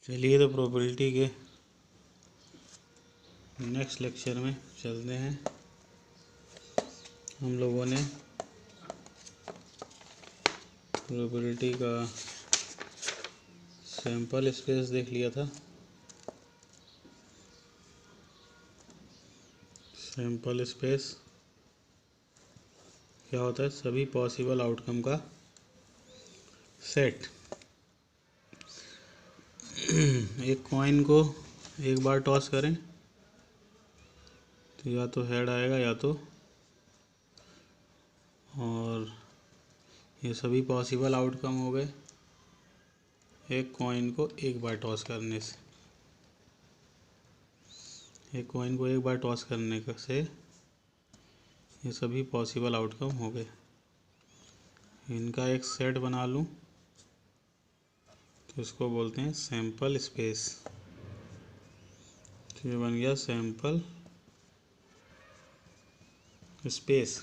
चलिए तो प्रोबेबिलिटी के नेक्स्ट लेक्चर में चलते हैं। हम लोगों ने प्रोबेबिलिटी का सैंपल स्पेस देख लिया था। सैंपल स्पेस क्या होता है? सभी पॉसिबल आउटकम का सेट। एक कॉइन को एक बार टॉस करें तो या तो हेड आएगा या तो, और ये सभी पॉसिबल आउटकम हो गए एक कॉइन को एक बार टॉस करने से। एक कॉइन को एक बार टॉस करने से ये सभी पॉसिबल आउटकम हो गए। इनका एक सेट बना लूँ तो इसको बोलते हैं सैंपल स्पेस। तो ये बन गया सैंपल स्पेस।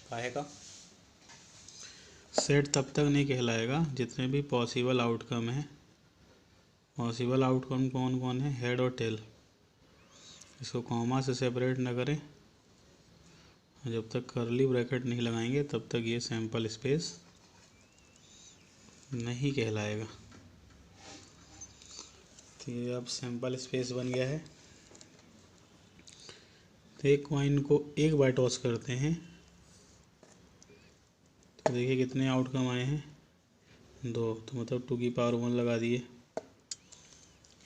काहे का? सेट तब तक नहीं कहलाएगा जितने भी पॉसिबल आउटकम हैं। पॉसिबल आउटकम कौन कौन है? हेड और टेल। इसको कॉमा से सेपरेट न करें, जब तक कर्ली ब्रैकेट नहीं लगाएंगे तब तक ये सैंपल स्पेस नहीं कहलाएगा। तो ये अब सैंपल स्पेस बन गया है। तो एक कॉइन को एक बार टॉस करते हैं तो देखिए कितने आउटकम आए हैं? 2। तो मतलब 2 की पावर 1 लगा दिए।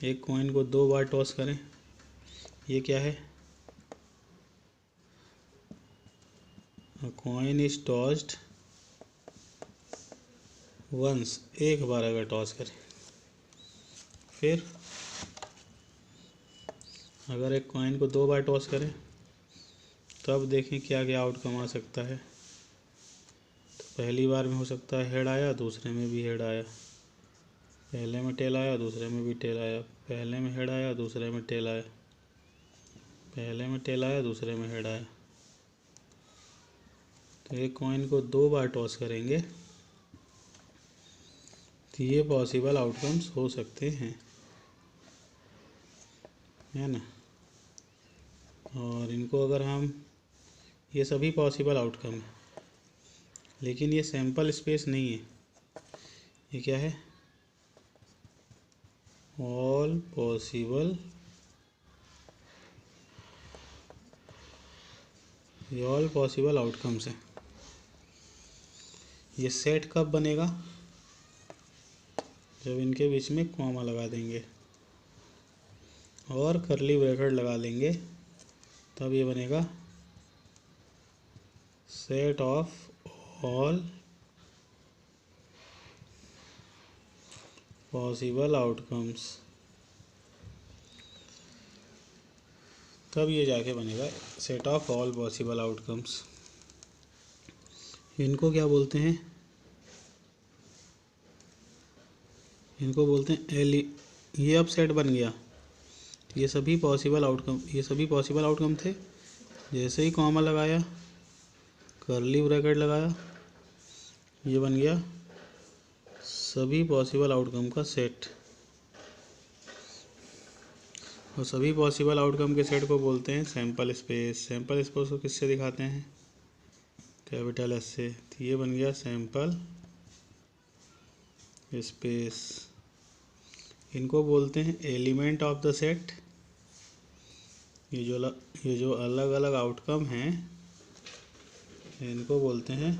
एक कॉइन को 2 बार टॉस करें, ये क्या है? कॉइन इज टॉस्ड वंस, एक बार अगर टॉस करें। फिर अगर एक कॉइन को 2 बार टॉस करें तब देखें क्या क्या आउटकम आ सकता है। तो पहली बार में हो सकता है हेड आया, दूसरे में भी हेड आया। पहले में टेल आया, दूसरे में भी टेल आया। पहले में हेड आया, दूसरे में टेल आया। पहले में टेल आया, दूसरे में हेड आया। तो एक कॉइन को 2 बार टॉस करेंगे तो ये पॉसिबल आउटकम्स हो सकते हैं, है ना। और इनको अगर हम, ये सभी पॉसिबल आउटकम है, लेकिन ये सैंपल स्पेस नहीं है। ये क्या है? ऑल पॉसिबल, ये ऑल पॉसिबल आउटकम्स है। ये सेट कब बनेगा? जब इनके बीच में कॉमा लगा देंगे और कर्ली ब्रैकेट लगा लेंगे, तब ये बनेगा set of all possible outcomes. तब ये जाके बनेगा set of all possible outcomes. इनको क्या बोलते हैं? इनको बोलते हैं ये अब सेट बन गया। ये सभी पॉसिबल आउटकम थे। जैसे ही कॉमा लगाया, कर्ली ब्रैकेट लगाया, ये बन गया सभी पॉसिबल आउटकम का सेट। और सभी पॉसिबल आउटकम के सेट को बोलते हैं सैंपल स्पेस। सैंपल स्पेस को किससे दिखाते हैं? कैपिटल एस से। तो ये बन गया सैंपल स्पेस। इनको बोलते हैं एलिमेंट ऑफ द सेट। ये जो अलग अलग आउटकम हैं इनको बोलते हैं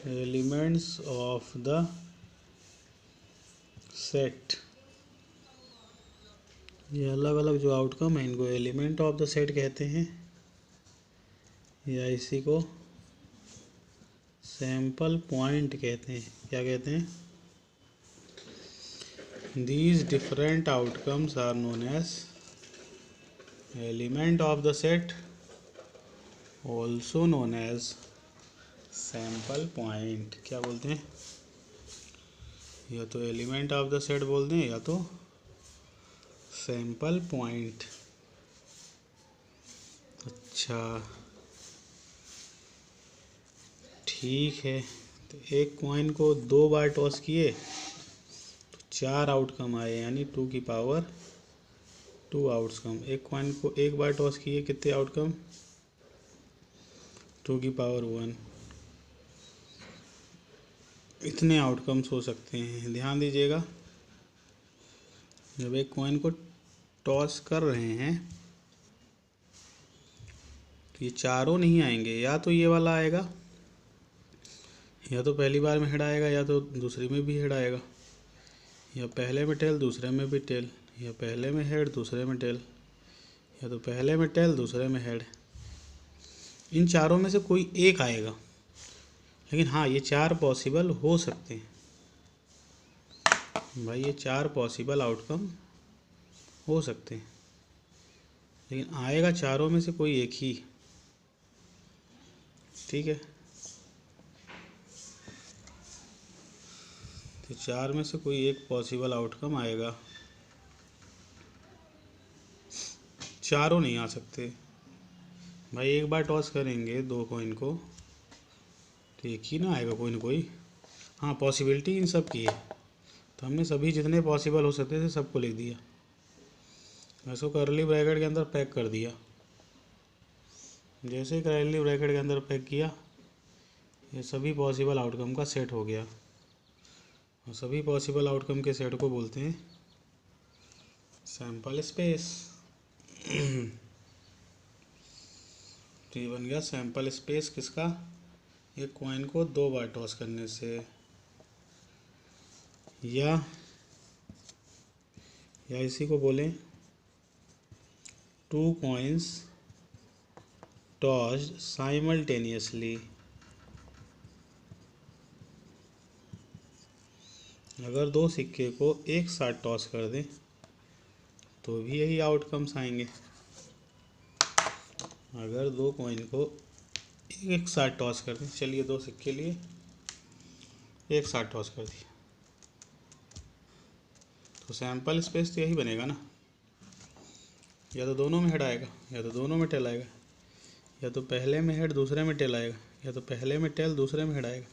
एलिमेंट्स ऑफ द सेट। ये अलग अलग जो आउटकम है इनको एलिमेंट ऑफ द सेट कहते हैं, या इसी को सैंपल पॉइंट कहते हैं। क्या कहते हैं? These different outcomes are known as element of the set, also known as sample point। क्या बोलते हैं? या तो एलिमेंट ऑफ द सेट बोल दें या तो सैंपल पॉइंट। अच्छा ठीक है, तो एक कॉइन को 2 बार टॉस किए तो 4 आउटकम आए, यानी 2 की पावर 2 आउटकम। एक कॉइन को 1 बार टॉस किए कितने आउटकम? 2 की पावर 1। इतने आउटकम्स हो सकते हैं। ध्यान दीजिएगा, जब एक कॉइन को टॉस कर रहे हैं तो ये चारों नहीं आएंगे, या तो ये वाला आएगा, या तो पहली बार में हेड आएगा, या तो दूसरी में भी हेड आएगा, या पहले में टेल दूसरे में भी टेल, या पहले में हेड दूसरे में टेल, या तो पहले में टेल दूसरे में हेड। इन चारों में से कोई एक आएगा, लेकिन हाँ ये 4 पॉसिबल हो सकते हैं भाई, ये 4 पॉसिबल आउटकम हो सकते हैं, लेकिन आएगा चारों में से कोई एक ही। ठीक है, तो 4 में से कोई एक पॉसिबल आउटकम आएगा, चारों नहीं आ सकते भाई। एक बार टॉस करेंगे 2 कॉइन को तो एक ही ना आएगा, कोई ना कोई। हाँ, पॉसिबिलिटी इन सब की है, तो हमने सभी जितने पॉसिबल हो सकते थे सबको लिख दिया, इसको करली ब्रैकेट के अंदर पैक कर दिया। जैसे ही करली ब्रैकेट के अंदर पैक किया, ये सभी पॉसिबल आउटकम का सेट हो गया, और सभी पॉसिबल आउटकम के सेट को बोलते हैं सैंपल स्पेस। तो ये बन गया सैंपल स्पेस किसका? एक कॉइन को 2 बार टॉस करने से, या इसी को बोलें 2 कॉइन्स टॉस्ड साइमल्टेनियसली। अगर 2 सिक्के को एक साथ टॉस कर दें तो भी यही आउटकम्स आएंगे। अगर 2 कॉइन को एक साथ टॉस कर दें, चलिए 2 सिक्के लिए एक साथ टॉस कर दिए, तो सैंपल स्पेस तो यही बनेगा ना, या तो दोनों में हेड आएगा, या तो दोनों में टेल आएगा, या तो पहले में हेड दूसरे में टेल आएगा, या तो पहले में टेल दूसरे में हेड आएगा।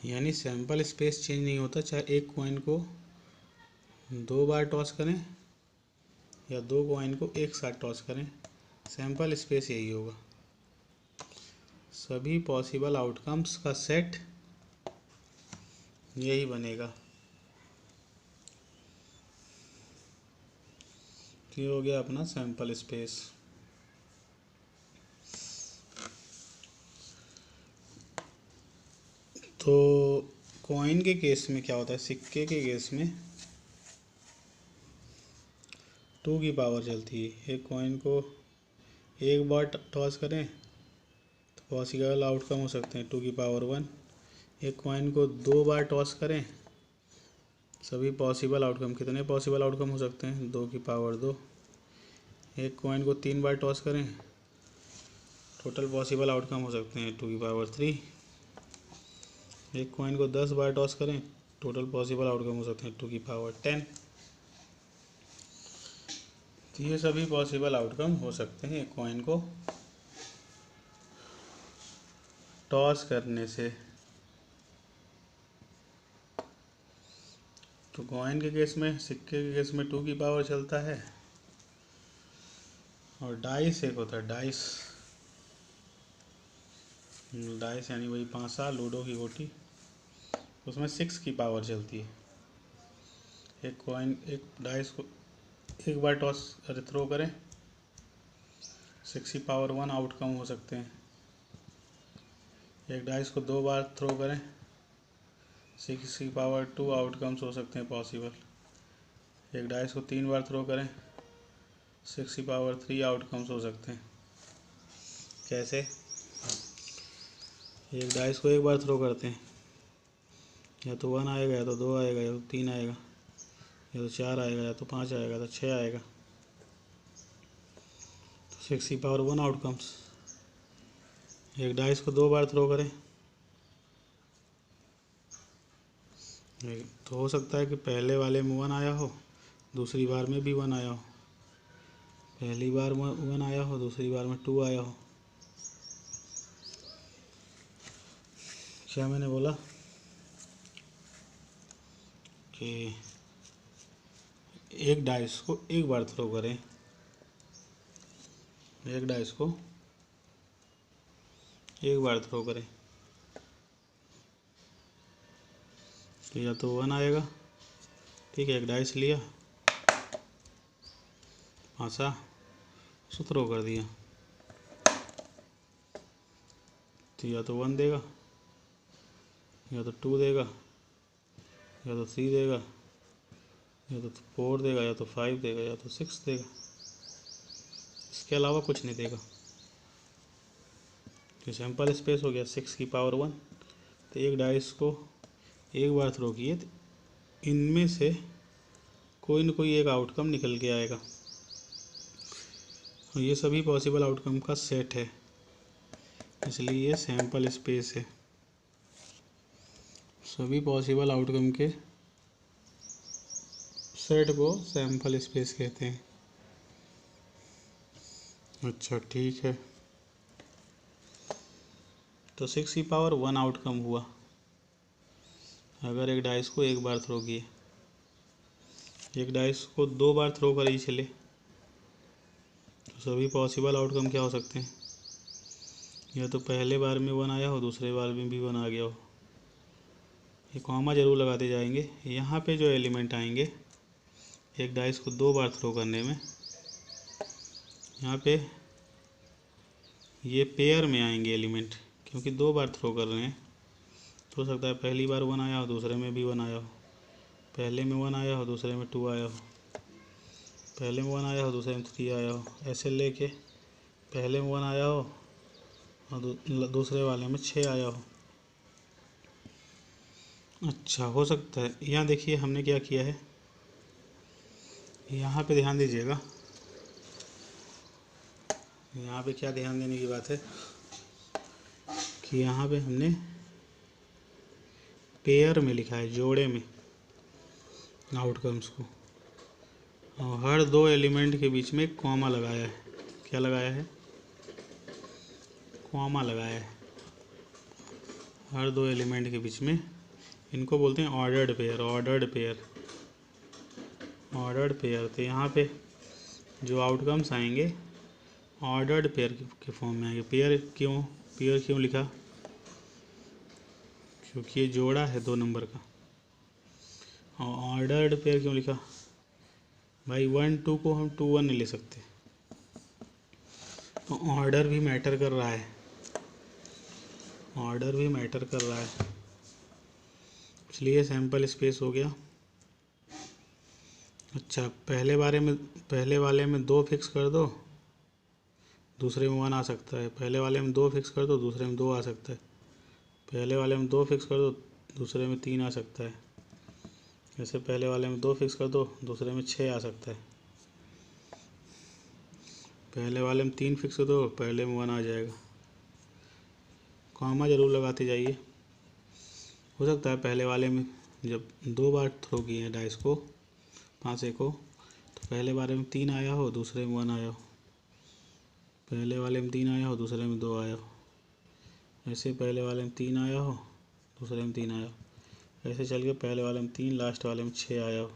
यानी सैंपल स्पेस चेंज नहीं होता, चाहे एक कॉइन को 2 बार टॉस करें या 2 कॉइन को एक साथ टॉस करें, सैंपल स्पेस यही होगा। सभी पॉसिबल आउटकम्स का सेट यही बनेगा। ये हो गया अपना सैंपल स्पेस। तो कॉइन के केस में क्या होता है, सिक्के के केस में 2 की पावर चलती है। एक कॉइन को एक बार टॉस करें तो पॉसिबल आउटकम हो सकते हैं 2 की पावर 1। एक कॉइन को 2 बार टॉस करें, सभी पॉसिबल आउटकम, कितने पॉसिबल आउटकम हो सकते हैं? 2 की पावर 2। एक कॉइन को 3 बार टॉस करें, टोटल पॉसिबल आउटकम हो सकते हैं 2 की पावर 3। एक कॉइन को 10 बार टॉस करें, टोटल पॉसिबल आउटकम हो सकते हैं 2 की पावर 10। तो ये सभी पॉसिबल आउटकम हो सकते हैं एक कॉइन को टॉस करने से। तो कॉइन के केस में, सिक्के के केस में 2 की पावर चलता है, और डाइस एक होता है डाइस यानी वही पांसा, लूडो की गोटी, उसमें 6 की पावर चलती है। एक डाइस को एक बार टॉस थ्रो करें, 6 की पावर 1 आउटकम हो सकते हैं। एक डाइस को 2 बार थ्रो करें, 6 की पावर 2 आउटकम्स हो सकते हैं पॉसिबल। एक डाइस को 3 बार थ्रो करें, 6 की पावर 3 आउटकम्स हो सकते हैं। कैसे? एक डाइस को एक बार थ्रो करते हैं, या तो 1 आएगा, या तो 2 आएगा, या तो 3 आएगा, या तो 4 आएगा, या तो 5 आएगा, या तो 6 आएगा। तो 6 की पावर 1 आउटकम्स। एक डाइस को 2 बार थ्रो करें, तो हो सकता है कि पहले वाले में 1 आया हो, दूसरी बार में भी 1 आया हो, पहली बार में 1 आया हो, दूसरी बार में 2 आया हो। क्या मैंने बोला कि एक डाइस को एक बार थ्रो करें, एक डाइस को एक बार थ्रो करें तो या तो 1 आएगा, ठीक है। एक डाइस लिया, फंसा, उसको थ्रो कर दिया तो या तो 1 देगा, या तो 2 देगा, या तो 3 देगा, या तो 4 देगा, या तो 5 देगा, या तो 6 देगा। इसके अलावा कुछ नहीं देगा। तो सैंपल स्पेस हो गया 6 की पावर 1। तो एक डाइस को एक बार थ्रो किए तो इनमें से कोई न कोई एक आउटकम निकल के आएगा। और ये सभी पॉसिबल आउटकम का सेट है, इसलिए ये सैंपल स्पेस है। सभी पॉसिबल आउटकम के सेट को सैंपल स्पेस कहते हैं। अच्छा, ठीक है। तो 6 की पावर 1 आउटकम हुआ अगर एक डाइस को एक बार थ्रो किए। एक डाइस को 2 बार थ्रो कर ही चले तो सभी पॉसिबल आउटकम क्या हो सकते हैं, या तो पहले बार में 1 आया हो, दूसरे बार में भी 1 आ गया हो। ये कॉमा जरूर लगाते जाएंगे। यहाँ पे जो एलिमेंट आएंगे एक डाइस को 2 बार थ्रो करने में, यहाँ पे ये पेयर में आएंगे एलिमेंट, क्योंकि 2 बार थ्रो कर रहे हैं। तो हो सकता है पहली बार 1 आया हो, दूसरे में भी 1 आया हो, पहले में 1 आया हो, दूसरे में 2 आया हो, पहले में 1 आया हो, दूसरे में 3 आया हो, ऐसे लेके पहले में 1 आया हो और दूसरे वाले में 6 आया हो। अच्छा, हो सकता है। यहाँ देखिए हमने क्या किया है, यहाँ पे ध्यान दीजिएगा। यहाँ पे क्या ध्यान देने की बात है कि यहाँ पे हमने पेयर में लिखा है, जोड़े में आउटकम्स को, और हर 2 एलिमेंट के बीच में एक कॉमा लगाया है। क्या लगाया है? कॉमा लगाया है हर 2 एलिमेंट के बीच में। इनको बोलते हैं ordered pair. Ordered pair, ordered pair. तो यहाँ पे जो आउटकम्स आएंगे ऑर्डर्ड पेयर के फॉर्म में आएंगे। पेयर क्यों लिखा? क्योंकि ये जोड़ा है 2 नंबर का। और ऑर्डर्ड पेयर क्यों लिखा भाई? 1 2 को हम 2 1 नहीं ले सकते, तो ऑर्डर भी मैटर कर रहा है, ऑर्डर भी मैटर कर रहा है, इसलिए सैंपल स्पेस हो गया। अच्छा, पहले वाले में 2 फिक्स कर दो, दूसरे में 1 आ सकता है। पहले वाले में 2 फिक्स कर दो, दूसरे में 2 आ सकता है। पहले वाले में 2 फिक्स कर दो, दूसरे में 3 आ सकता है। ऐसे पहले वाले में 2 फिक्स कर दो, दूसरे में 6 आ सकता है। पहले वाले में 3 फिक्स कर दो, पहले में 1 आ जाएगा। कॉमा जरूर लगाते जाइए। हो सकता है पहले वाले में जब 2 बार थ्रो किए हैं डाइस को, पाँचे को, तो पहले बारे में 3 आया हो, दूसरे में 1 आया हो। पहले वाले में 3 आया हो, दूसरे में 2 आया हो। ऐसे पहले वाले में 3 आया हो, दूसरे में 3 आया हो। ऐसे चल के पहले वाले में 3, लास्ट वाले में 6 आया हो।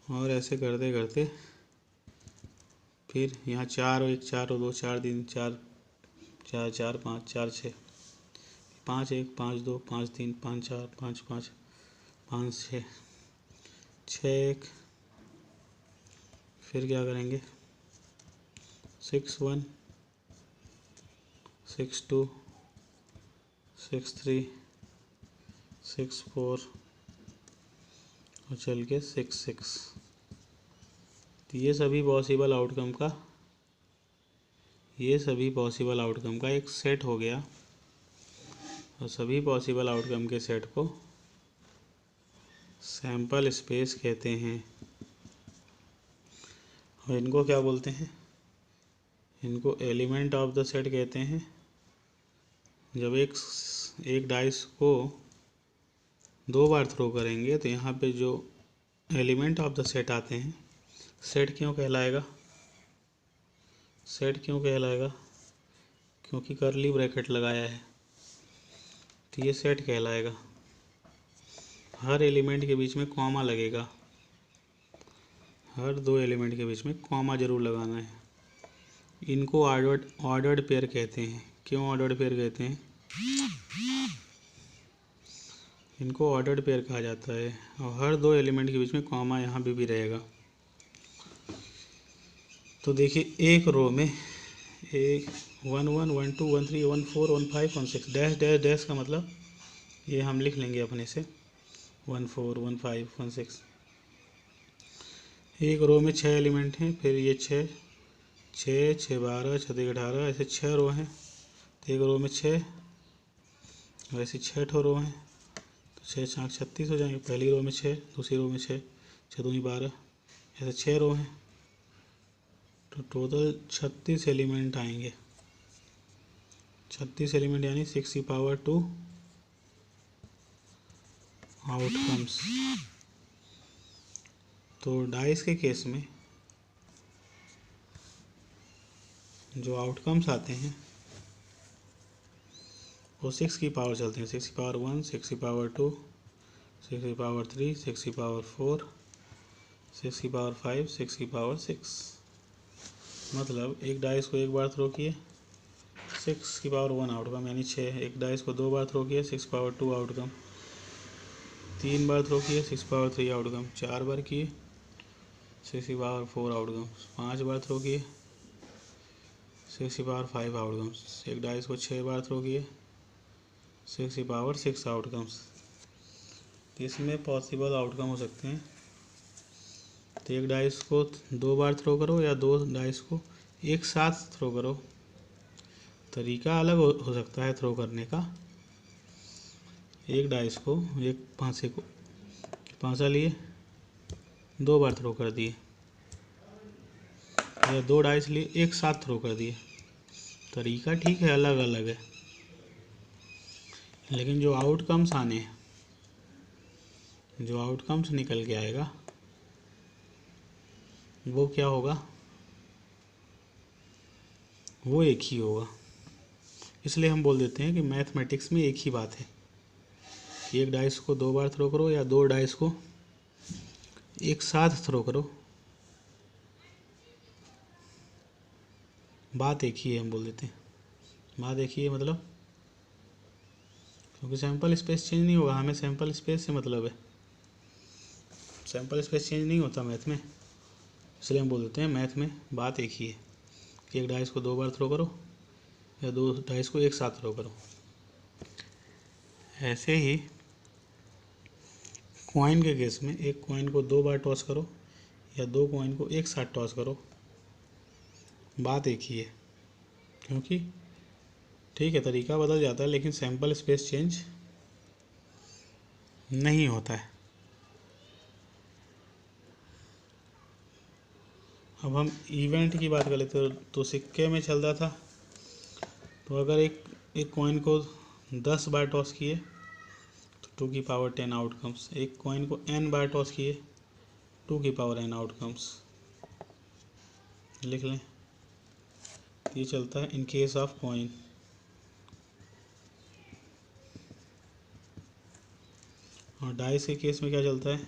और ऐसे करते करते फिर यहाँ 4 और 1 4 और 2 4 3 4 4 4 5 4 6 5 1 5 2 5 3 5 4 5 5 5 6 6 1। फिर क्या करेंगे? 6 1 6 2 6 3 6 4 और चल के 6 6। तो ये सभी पॉसिबल आउटकम का एक सेट हो गया, और सभी पॉसिबल आउटकम के सेट को सैंपल स्पेस कहते हैं। और इनको क्या बोलते हैं? इनको एलिमेंट ऑफ द सेट कहते हैं। जब एक डाइस को 2 बार थ्रो करेंगे तो यहाँ पे जो एलिमेंट ऑफ द सेट आते हैं, सेट क्यों कहलाएगा? सेट क्यों कहलाएगा? क्योंकि कर्ली ब्रैकेट लगाया है। तो ये सेट कहलाएगा। हर एलिमेंट के बीच में कॉमा लगेगा, हर दो एलिमेंट के बीच में कॉमा जरूर लगाना है। इनको ऑर्डर्ड पेयर कहते हैं। क्यों ऑर्डर्ड पेयर कहते हैं? इनको ऑर्डर्ड पेयर कहा जाता है। और हर दो एलिमेंट के बीच में कॉमा यहाँ भी रहेगा। तो देखिए एक रो में 1 1 1 1 2 1 3 1 4 1 5 1 6 डैश डैश डैश का मतलब ये हम लिख लेंगे अपने से 1 4 1 5 1 6। एक रो में 6 एलिमेंट हैं, फिर ये 6 6 6 12 6 18 ऐसे 6 रो हैं। तो एक रो में 6, वैसे 6 ठो रो हैं, तो 6 6 36 हो जाएंगे। पहली रो में 6, दूसरी रो में 6 6 दूनी 12, ऐसे 6 रो हैं, तो टोटल 36 एलिमेंट आएंगे। 36 एलिमेंट यानी 6⁻² आउटकम्स। तो डाइस के केस में जो आउटकम्स आते हैं वो 6 की पावर चलते हैं। 6⁻1 6⁻2 6⁻3 6⁻4 6⁻5 6⁻6। मतलब एक डाइस को एक बार थ्रो किए 6⁻1 आउटकम यानी 6। एक डाइस को 2 बार थ्रो किए 6⁻2 आउटकम। 3 बार थ्रो किए 6⁻3 आउटकम। 4 बार किए 6⁻4 आउटकम। 5 बार थ्रो किए 6⁻5 आउटकम्स। एक डाइस को 6 बार थ्रो किए 6⁻6 आउटकम्स। इसमें पॉसिबल आउटकम हो सकते हैं। तो एक डाइस को 2 बार थ्रो करो या 2 डाइस को एक साथ थ्रो करो, तरीका अलग हो सकता है थ्रो करने का। एक डाइस को, एक पांसा लिए 2 बार थ्रो कर दिए, या 2 डाइस लिए एक साथ थ्रो कर दिए, तरीका ठीक है, अलग अलग है। लेकिन जो आउटकम्स आने हैं, जो आउटकम्स निकल के आएगा वो क्या होगा? वो एक ही होगा। इसलिए हम बोल देते हैं कि मैथमेटिक्स में एक ही बात है कि एक डाइस को 2 बार थ्रो करो या 2 डाइस को एक साथ थ्रो करो, बात एक ही है। हम बोल देते हैं बात एक ही है, मतलब क्योंकि सैंपल स्पेस चेंज नहीं होगा, हमें सैंपल स्पेस से मतलब है। सैंपल स्पेस चेंज नहीं होता मैथ में, इसलिए हम बोल देते हैं मैथ में बात एक ही है कि एक डाइस को 2 बार थ्रो करो या 2 डाइस को एक साथ थ्रो करो। ऐसे ही कॉइन के केस में एक कॉइन को 2 बार टॉस करो या 2 कॉइन को एक साथ टॉस करो, बात एक ही है। क्योंकि ठीक है तरीका बदल जाता है लेकिन सैंपल स्पेस चेंज नहीं होता है। अब हम इवेंट की बात कर लेते तो सिक्के में चल रहा था, तो अगर एक कॉइन को 10 बार टॉस किए तो 2 की पावर 10 आउटकम्स। एक कॉइन को n बार टॉस किए 2 की पावर n आउटकम्स। लिख लें, ये चलता है इन केस ऑफ कॉइन। और डाइस के केस में क्या चलता है?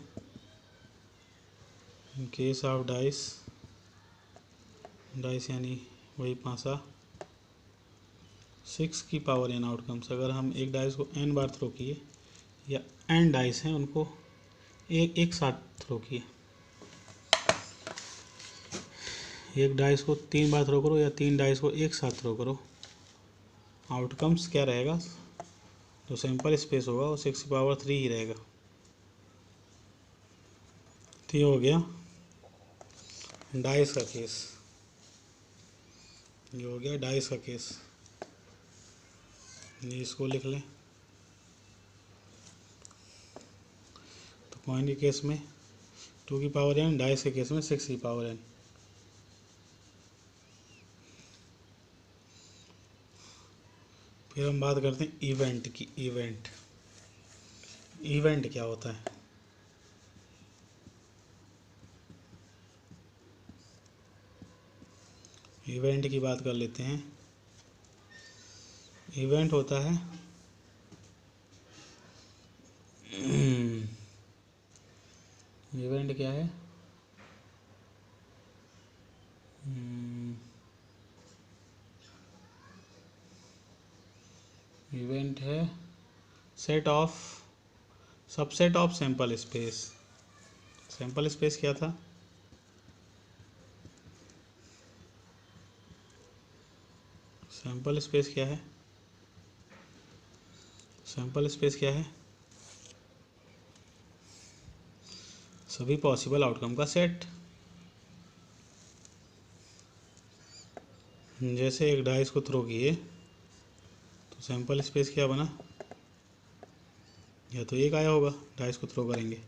In case of dice, dice यानी वही पांसा, 6 की पावर n आउटकम्स। अगर हम एक डाइस को n बार थ्रो किए या n डाइस हैं उनको एक साथ थ्रो किए, एक डाइस को 3 बार थ्रो करो या 3 डाइस को एक साथ थ्रो करो, आउटकम्स क्या रहेगा? जो सैंपल स्पेस होगा वो 6⁻3 ही रहेगा। तो ये हो गया डाइस का केस, ये हो गया डाइस का केस। ये इसको लिख लें। तो कॉइन के केस में 2 की पावर n, डाइस के केस में 6 की पावर n। फिर हम बात करते हैं इवेंट की। इवेंट क्या होता है? इवेंट की बात कर लेते हैं। इवेंट होता है इवेंट क्या है? इवेंट है set of subset of sample space. Sample space क्या था? सैंपल स्पेस क्या है? सैंपल स्पेस क्या है? सभी पॉसिबल आउटकम का सेट। जैसे एक डाइस को थ्रो किए तो सैंपल स्पेस क्या बना? या तो एक आया होगा, डाइस को थ्रो करेंगे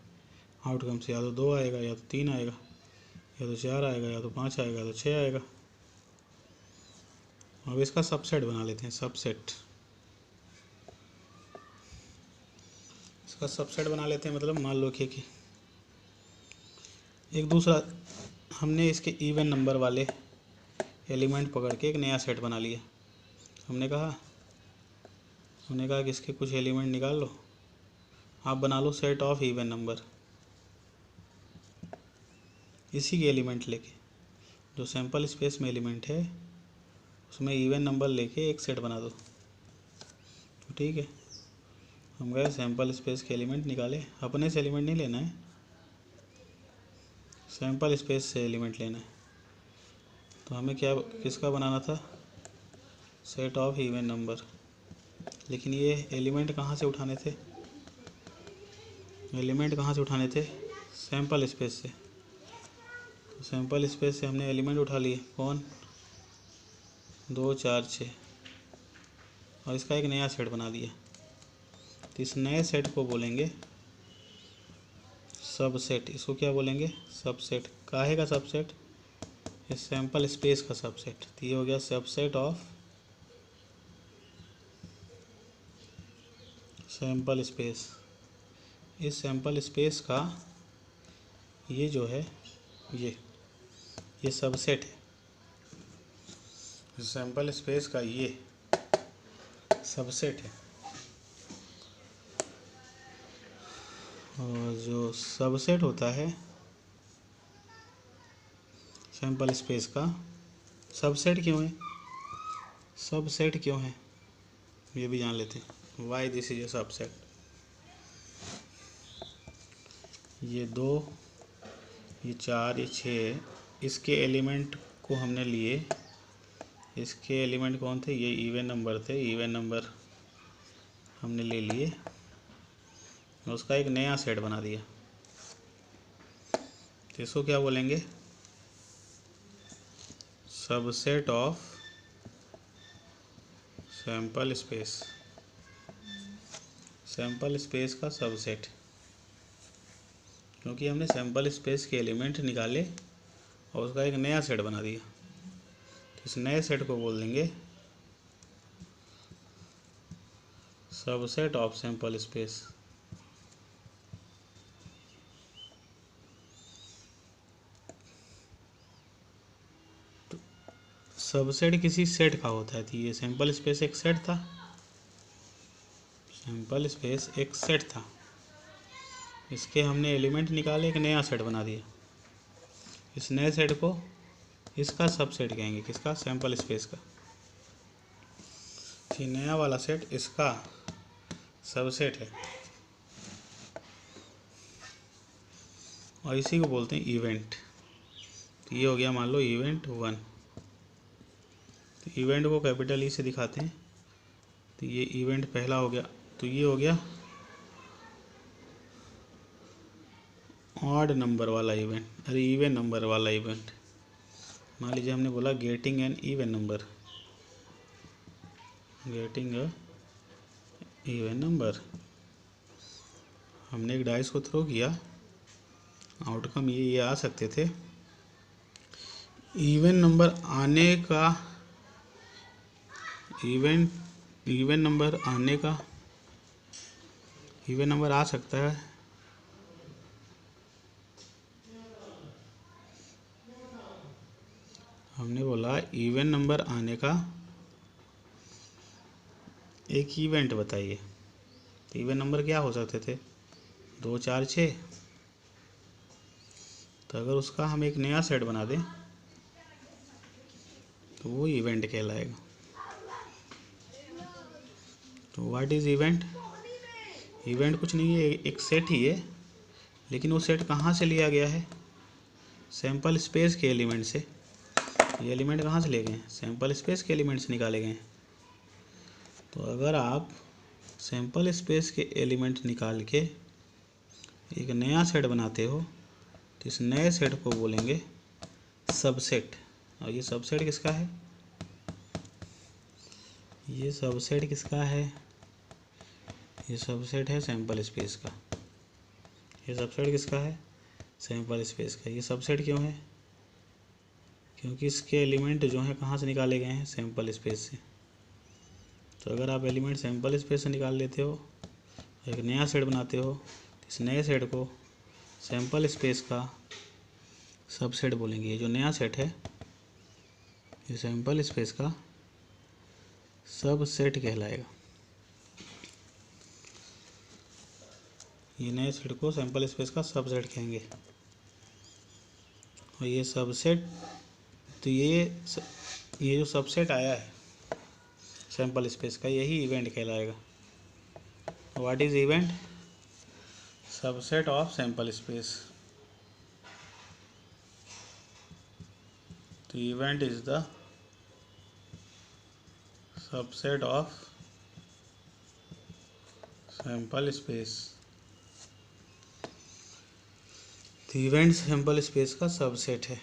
आउटकम से, या तो 2 आएगा, या तो 3 आएगा, या तो 4 आएगा, या तो 5 आएगा, या तो 6 आएगा। अब इसका सबसेट बना लेते हैं। सबसेट, इसका सबसेट बना लेते हैं। मतलब मान लो कि एक दूसरा, हमने इसके इवन नंबर वाले एलिमेंट पकड़ के एक नया सेट बना लिया। हमने कहा कि इसके कुछ एलिमेंट निकाल लो, आप बना लो सेट ऑफ इवन नंबर। इसी के एलिमेंट लेके, जो सैंपल स्पेस में एलिमेंट है उसमें इवन नंबर लेके एक सेट बना दो। तो ठीक है, हम गए सैंपल स्पेस के एलिमेंट निकाले। अपने से एलिमेंट नहीं लेना है, सैंपल स्पेस से एलिमेंट लेना है। तो हमें क्या किसका बनाना था? Set of even number. लेकिन ये एलिमेंट कहाँ से उठाने थे? एलिमेंट कहाँ से उठाने थे? सैंपल स्पेस से। तो सैंपल स्पेस से हमने एलिमेंट उठा लिए। कौन? 2 4 6, और इसका एक नया सेट बना दिया। तो इस नए सेट को बोलेंगे सबसेट। इसको क्या बोलेंगे? सबसेट। काहे का सबसेट? इस सैंपल स्पेस का सबसेट। तो ये हो गया सबसेट ऑफ सैंपल स्पेस। इस सैंपल स्पेस का ये जो है ये सबसेट है। सैंपल स्पेस का ये सबसेट है। और जो सबसेट होता है सैंपल स्पेस का, सबसेट क्यों है? सबसेट क्यों है ये भी जान लेते हैं। Why this is a subset. ये 2, ये 4, ये 6, इसके एलिमेंट को हमने लिए। इसके एलिमेंट कौन थे? ये इवन नंबर थे। इवन नंबर हमने ले लिए, उसका एक नया सेट बना दिया। तो इसको क्या बोलेंगे? Subset of sample space. Sample space का सबसेट, क्योंकि हमने सैंपल स्पेस के एलिमेंट निकाले और उसका एक नया सेट बना दिया। तो इस नए सेट को बोल देंगे subset of sample space. Subset किसी सेट का होता है। तो ये सैंपल स्पेस एक सेट था। सैंपल स्पेस एक सेट था, इसके हमने एलिमेंट निकाले, एक नया सेट बना दिया। इस नए सेट को इसका सबसेट कहेंगे। किसका? सैंपल स्पेस का। ये नया वाला सेट इसका सबसेट है, और इसी को बोलते हैं इवेंट। तो ये हो गया मान लो इवेंट 1। तो इवेंट को कैपिटल ई से दिखाते हैं। तो ये इवेंट पहला हो गया। तो ये हो गया ऑड नंबर वाला इवेंट, अरे इवन नंबर वाला इवेंट। मान लीजिए हमने बोला getting an even number, getting a even number. हमने एक डाइस को थ्रो किया, आउटकम ये आ सकते थे। इवन नंबर आने का, इवन नंबर आने का, इवन नंबर आ सकता है। हमने बोला इवन नंबर आने का एक इवेंट बताइए। तो इवन नंबर क्या हो सकते थे? 2 4 6, तो अगर उसका हम एक नया सेट बना दें तो वो इवेंट कहलाएगा। तो व्हाट इज़ इवेंट? इवेंट कुछ नहीं है, एक सेट ही है, लेकिन वो सेट कहाँ से लिया गया है? सैंपल स्पेस के एलिमेंट से। ये एलिमेंट कहाँ से लिए गए हैं? सैंपल स्पेस के एलिमेंट से निकाले गए हैं। तो अगर आप सैंपल स्पेस के एलिमेंट निकाल के एक नया सेट बनाते हो तो इस नए सेट को बोलेंगे सबसेट। और ये सबसेट किसका है? ये सबसेट किसका है? ये सबसेट है सैंपल स्पेस का। ये सबसेट किसका है? सैंपल स्पेस का। ये सबसेट क्यों है? क्योंकि इसके एलिमेंट जो हैं कहाँ से निकाले गए हैं? सैंपल स्पेस से। तो अगर आप एलिमेंट सैंपल स्पेस से निकाल लेते हो, एक नया सेट बनाते हो, तो इस नए सेट को सैंपल स्पेस का सबसेट बोलेंगे। ये जो नया सेट है ये सैंपल स्पेस का सबसेट कहलाएगा। ये नए सेट को सैंपल स्पेस का सबसेट कहेंगे। और ये सबसेट, तो ये जो सबसेट आया है सैंपल स्पेस का, यही इवेंट कहलाएगा। What is event? Subset of sample space. तो event is the subset of sample space. तो इवेंट सैंपल स्पेस का सबसेट है।